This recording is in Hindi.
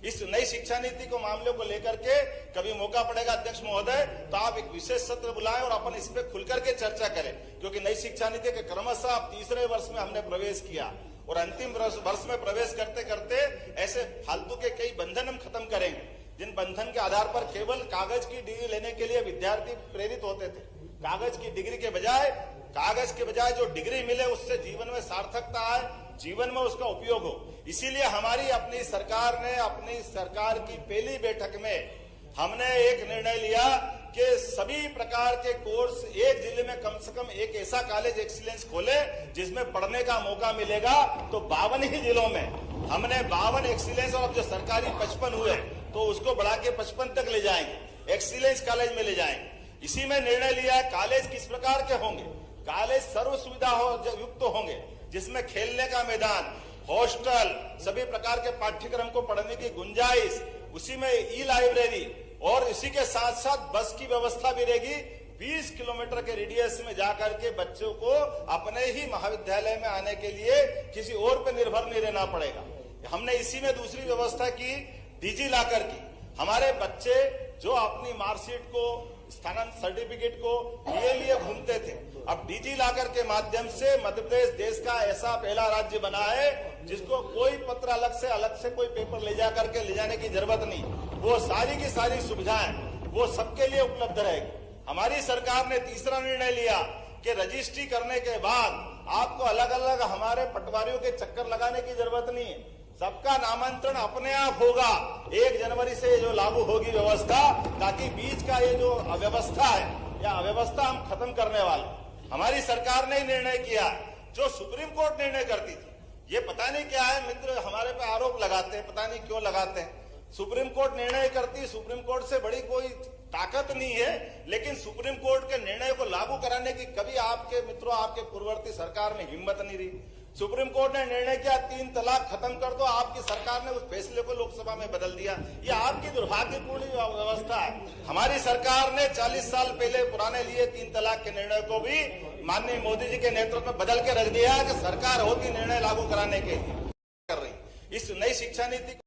इस नई शिक्षा नीति को मामले को लेकर के कभी मौका पड़ेगा अध्यक्ष महोदय तो आप एक विशेष सत्र बुलाएं और अपन इस पे खुलकर के चर्चा करें, क्योंकि नई शिक्षा नीति के क्रमशः अब तीसरे वर्ष में हमने प्रवेश किया और अंतिम वर्ष में प्रवेश करते करते ऐसे फालतू के कई बंधन हम खत्म करेंगे, जिन बंधन के आधार पर केवल कागज की डिग्री लेने के लिए विद्यार्थी प्रेरित होते थे। कागज की डिग्री के बजाय जो डिग्री मिले उससे जीवन में सार्थकता आए, जीवन में उसका उपयोग हो। इसीलिए हमारी अपनी सरकार की पहली बैठक में हमने एक निर्णय लिया कि सभी प्रकार के कोर्स एक जिले में कम से कम एक ऐसा कॉलेज एक्सीलेंस खोले जिसमें पढ़ने का मौका मिलेगा। तो 52 ही जिलों में हमने 52 एक्सीलेंस और अब जो सरकारी 55 हुए तो उसको बढ़ा के 55 तक ले जाएंगे, एक्सीलेंस कॉलेज में ले जाएंगे। इसी में निर्णय लिया है कॉलेज किस प्रकार के होंगे। कॉलेज सर्व सुविधा युक्त होंगे, जिसमें खेलने का मैदान, हॉस्टल, सभी प्रकार के पाठ्यक्रम को पढ़ने की गुंजाइश, उसी में ई लाइब्रेरी और इसी के साथ साथ बस की व्यवस्था भी रहेगी। 20 किलोमीटर के रेडियस में जाकर के बच्चों को अपने ही महाविद्यालय में आने के लिए किसी और पर निर्भर नहीं रहना पड़ेगा। हमने इसी में दूसरी व्यवस्था की, डिजी लॉकर की। हमारे बच्चे जो अपनी मार्कशीट को, स्थानांतरण सर्टिफिकेट को लिए घूमते थे, अब डिजी लॉकर के माध्यम से मध्य प्रदेश देश का ऐसा पहला राज्य बना है जिसको कोई पत्र अलग से कोई पेपर ले जाकर के ले जाने की जरूरत नहीं। वो सारी की सारी सुविधाएं वो सबके लिए उपलब्ध रहेगी। हमारी सरकार ने तीसरा निर्णय लिया कि रजिस्ट्री करने के बाद आपको अलग अलग हमारे पटवारियों के चक्कर लगाने की जरूरत नहीं है, सबका नामांतरण अपने आप होगा। 1 जनवरी से जो लागू होगी व्यवस्था, ताकि बीच का ये जो अव्यवस्था है या अव्यवस्था हम खत्म करने वाले। हमारी सरकार ने निर्णय किया जो सुप्रीम कोर्ट निर्णय करती थी। ये पता नहीं क्या है, मित्र हमारे पे आरोप लगाते हैं, पता नहीं क्यों लगाते हैं। सुप्रीम कोर्ट निर्णय करती, सुप्रीम कोर्ट से बड़ी कोई ताकत नहीं है, लेकिन सुप्रीम कोर्ट के निर्णय को लागू कराने की कभी आपके मित्रों, आपके पूर्ववर्ती सरकार में हिम्मत नहीं रही। सुप्रीम कोर्ट ने निर्णय किया 3 तलाक खत्म कर दो, आपकी सरकार ने उस फैसले को लोकसभा में बदल दिया। ये आपकी दुर्भाग्यपूर्ण व्यवस्था है। हमारी सरकार ने 40 साल पहले पुराने लिए 3 तलाक के निर्णय को भी माननीय मोदी जी के नेतृत्व में बदल के रख दिया कि सरकार होती निर्णय लागू कराने के लिए कर रही। इस नई शिक्षा नीति